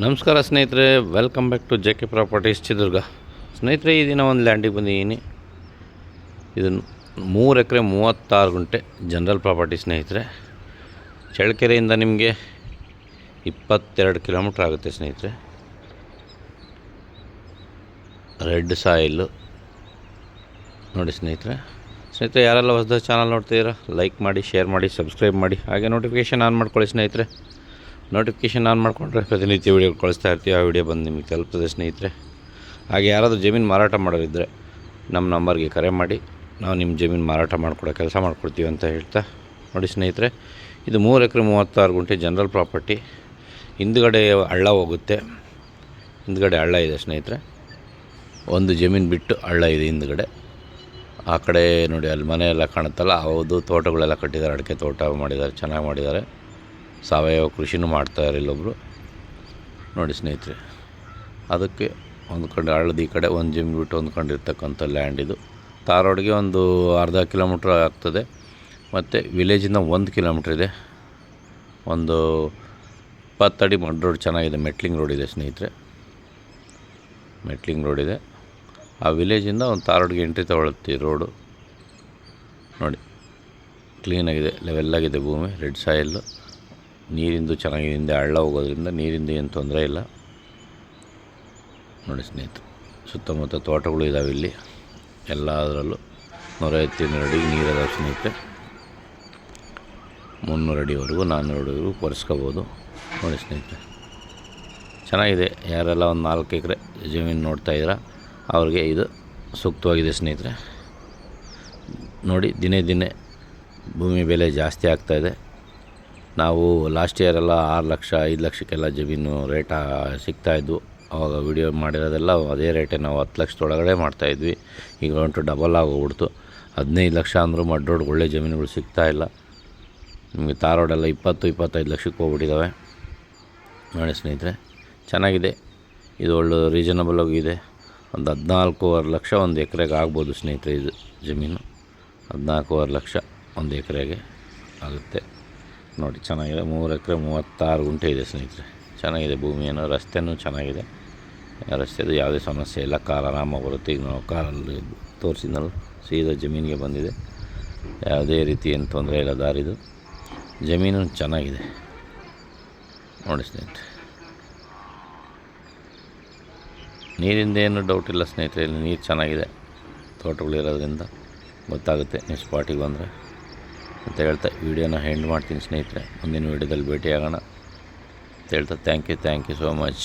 ನಮಸ್ಕಾರ ಸ್ನೇಹಿತರೆ, welcome back to J K properties Chitradurga. ಸ್ನೇಹಿತರೆ, ಈ ದಿನ ಒಂದು ಲ್ಯಾಂಡಿಗೆ ಬಂದಿದ್ದೀನಿ. ಇದು 3 ಎಕರೆ 36 ಗುಂಟೆ ಜನರಲ್ ಪ್ರಾಪರ್ಟಿ ಸ್ನೇಹಿತರೆ. ಚಳ್ಳಕೆರೆಯಿಂದ ನಿಮಗೆ 22 ಕಿಲೋಮೀಟ್ರ್ ಆಗುತ್ತೆ ಸ್ನೇಹಿತರೆ. ರೆಡ್ ಸಾಯಿಲು ನೋಡಿ ಸ್ನೇಹಿತರೆ. ಯಾರೆಲ್ಲ ಹೊಸದ ಚಾನಲ್ ನೋಡ್ತಿದ್ದೀರಾ, ಲೈಕ್ ಮಾಡಿ, ಶೇರ್ ಮಾಡಿ, ಸಬ್ಸ್ಕ್ರೈಬ್ ಮಾಡಿ, ಹಾಗೆ ನೋಟಿಫಿಕೇಷನ್ ಆನ್ ಮಾಡ್ಕೊಳ್ಳಿ ಸ್ನೇಹಿತರೆ. ನೋಟಿಫಿಕೇಷನ್ ಆನ್ ಮಾಡಿಕೊಂಡ್ರೆ ಪ್ರತಿನಿತ್ಯ ವೀಡಿಯೋ ಕಳಿಸ್ತಾ ಇರ್ತೀವಿ. ಆ ವಿಡಿಯೋ ಬಂದು ನಿಮಗೆ ತಲುಪ್ತದೆ ಸ್ನೇಹಿತರೆ. ಹಾಗೆ ಯಾರಾದರೂ ಜಮೀನು ಮಾರಾಟ ಮಾಡೋರಿದ್ದರೆ ನಮ್ಮ ನಂಬರ್ಗೆ ಕರೆ ಮಾಡಿ, ನಾವು ನಿಮ್ಮ ಜಮೀನು ಮಾರಾಟ ಮಾಡಿಕೊಡೋ ಕೆಲಸ ಮಾಡಿಕೊಡ್ತೀವಿ ಅಂತ ಹೇಳ್ತಾ ನೋಡಿ ಸ್ನೇಹಿತರೆ. ಇದು 3 ಎಕರೆ 36 ಗುಂಟೆ ಜನರಲ್ ಪ್ರಾಪರ್ಟಿ. ಹಿಂದುಗಡೆ ಹಳ್ಳ ಹೋಗುತ್ತೆ, ಹಿಂದುಗಡೆ ಹಳ್ಳ ಇದೆ ಸ್ನೇಹಿತರೆ. ಒಂದು ಜಮೀನು ಬಿಟ್ಟು ಹಳ್ಳ ಇದೆ ಹಿಂದುಗಡೆ. ಆ ಕಡೆ ನೋಡಿ, ಅಲ್ಲಿ ಮನೆ ಎಲ್ಲ ಕಾಣುತ್ತಲ್ಲ, ಹೌದು, ತೋಟಗಳೆಲ್ಲ ಕಟ್ಟಿದ್ದಾರೆ, ಅಡಿಕೆ ತೋಟ ಮಾಡಿದ್ದಾರೆ, ಚೆನ್ನಾಗಿ ಮಾಡಿದ್ದಾರೆ. ಸಾವಯವ ಕೃಷಿನೂ ಮಾಡ್ತಾರೆ ಇಲ್ಲೊಬ್ಬರು ನೋಡಿ ಸ್ನೇಹಿತರೆ. ಅದಕ್ಕೆ ಹೊಂದ್ಕೊಂಡು ಹಳ್ಳದ ಈ ಕಡೆ ಒಂದು ಜಮೀನು ಬಿಟ್ಟು ಹೊಂದ್ಕೊಂಡಿರ್ತಕ್ಕಂಥ ಲ್ಯಾಂಡ್ ಇದು. ಧಾರವಾಡಿಗೆ ಒಂದು ಅರ್ಧ ಕಿಲೋಮೀಟ್ರ್ ಆಗ್ತದೆ, ಮತ್ತು ವಿಲೇಜಿಂದ 1 ಕಿಲೋಮೀಟ್ರ್ ಇದೆ. ಒಂದು 20 ಅಡಿ ಮಡ್ ರೋಡ್ ಚೆನ್ನಾಗಿದೆ, ಮೆಟ್ಲಿಂಗ್ ರೋಡ್ ಇದೆ ಸ್ನೇಹಿತರೆ, ಮೆಟ್ಲಿಂಗ್ ರೋಡ್ ಇದೆ. ಆ ವಿಲೇಜಿಂದ ಒಂದು ಧಾರವಾಡಿಗೆ ಎಂಟ್ರಿ ತಗೊಳುತ್ತೆ ರೋಡು ನೋಡಿ. ಕ್ಲೀನಾಗಿದೆ, ಲೆವೆಲ್ಲಾಗಿದೆ ಭೂಮಿ, ರೆಡ್ ಸಾಯಿಲ್ಲು. ನೀರಿಂದು ಚೆನ್ನಾಗಿದೆ, ಹಿಂದೆ ಹಳ್ಳ ಹೋಗೋದ್ರಿಂದ ನೀರಿಂದ ಏನು ತೊಂದರೆ ಇಲ್ಲ ನೋಡಿ ಸ್ನೇಹಿತರೆ. ಸುತ್ತಮುತ್ತ ತೋಟಗಳು ಇದ್ದಾವೆ ಇಲ್ಲಿ, ಎಲ್ಲದರಲ್ಲೂ 150 ಅಡಿಗೆ ನೀರಿದಾವೆ ಸ್ನೇಹಿತರೆ. 300 ಅಡಿವರೆಗೂ 400 ಅಡಿವರೆಗೂ ಕೊರೆಸ್ಕೋಬೋದು ನೋಡಿ ಸ್ನೇಹಿತರೆ. ಚೆನ್ನಾಗಿದೆ. ಯಾರೆಲ್ಲ ಒಂದು 4 ಎಕರೆ ಜಮೀನು ನೋಡ್ತಾಯಿದ್ದೀರಾ ಅವ್ರಿಗೆ ಇದು ಸೂಕ್ತವಾಗಿದೆ ಸ್ನೇಹಿತರೆ. ನೋಡಿ, ದಿನೇ ದಿನೇ ಭೂಮಿ ಬೆಲೆ ಜಾಸ್ತಿ ಆಗ್ತಾಯಿದೆ. ನಾವು ಲಾಸ್ಟ್ ಇಯರೆಲ್ಲ 6 ಲಕ್ಷ 5 ಲಕ್ಷಕ್ಕೆಲ್ಲ ಜಮೀನು ರೇಟ ಸಿಗ್ತಾಯಿದ್ವು. ಆವಾಗ ವಿಡಿಯೋ ಮಾಡಿರೋದೆಲ್ಲ ಅದೇ ರೇಟೇ. ನಾವು 10 ಲಕ್ಷದೊಳಗಡೆ ಮಾಡ್ತಾಯಿದ್ವಿ. ಈಗ ಒಂಟು ಡಬಲ್ ಆಗೋಗ್ಬಿಡ್ತು. 15 ಲಕ್ಷ ಅಂದರೂ ಮಡ್ ರೋಡ್ ಒಳ್ಳೆ ಜಮೀನುಗಳು ಸಿಗ್ತಾಯಿಲ್ಲ. ನಿಮಗೆ ಧಾರವಾಡೆಲ್ಲ 20-25 ಲಕ್ಷಕ್ಕೆ ಹೋಗ್ಬಿಟ್ಟಿದ್ದಾವೆ ನೋಡಿ ಸ್ನೇಹಿತರೆ. ಚೆನ್ನಾಗಿದೆ, ಇದು ಒಳ್ಳೆ ರೀಸನಬಲ್ ಆಗಿದೆ. ಒಂದು 14.5 ಲಕ್ಷ ಒಂದು ಎಕರೆಗೆ ಆಗ್ಬೋದು ಸ್ನೇಹಿತರೆ. ಇದು ಜಮೀನು 14.5 ಲಕ್ಷ ಒಂದು ಎಕರೆಗೆ ಆಗುತ್ತೆ ನೋಡಿ. ಚೆನ್ನಾಗಿದೆ. 3 ಎಕರೆ 36 ಗುಂಟೆ ಇದೆ ಸ್ನೇಹಿತರೆ. ಚೆನ್ನಾಗಿದೆ ಭೂಮಿಯನ್ನು. ರಸ್ತೆಯೂ ಚೆನ್ನಾಗಿದೆ, ರಸ್ತೆದು ಯಾವುದೇ ಸಮಸ್ಯೆ ಇಲ್ಲ. ಕಾರ್ ಆರಾಮಾಗಿ ಬರುತ್ತೆ. ಈಗ ನಾವು ಕಾರಲ್ಲಿ ತೋರಿಸಿದ್ನಲ್ಲ, ಸೀದಾ ಜಮೀನಿಗೆ ಬಂದಿದೆ. ಯಾವುದೇ ರೀತಿ ಏನು ತೊಂದರೆ ಇಲ್ಲ. ದಾರಿದು ಜಮೀನು ಚೆನ್ನಾಗಿದೆ ನೋಡಿ ಸ್ನೇಹಿತರೆ. ನೀರಿಂದ ಏನು ಡೌಟ್ ಇಲ್ಲ ಸ್ನೇಹಿತರೆ. ಇಲ್ಲಿ ನೀರು ಚೆನ್ನಾಗಿದೆ, ತೋಟಗಳಿರೋದ್ರಿಂದ ಗೊತ್ತಾಗುತ್ತೆ ನೀವು ಸ್ಪಾಟಿಗೆ ಬಂದರೆ ಅಂತ ಹೇಳ್ತಾ ವಿಡಿಯೋನ ಎಂಡ್ ಮಾಡ್ತೀನಿ ಸ್ನೇಹಿತರೆ. ಮುಂದಿನ ವಿಡಿಯೋದಲ್ಲಿ ಭೇಟಿಯಾಗೋಣ ಅಂತ ಹೇಳ್ತಾ ಥ್ಯಾಂಕ್ ಯು ಸೋ ಮಚ್.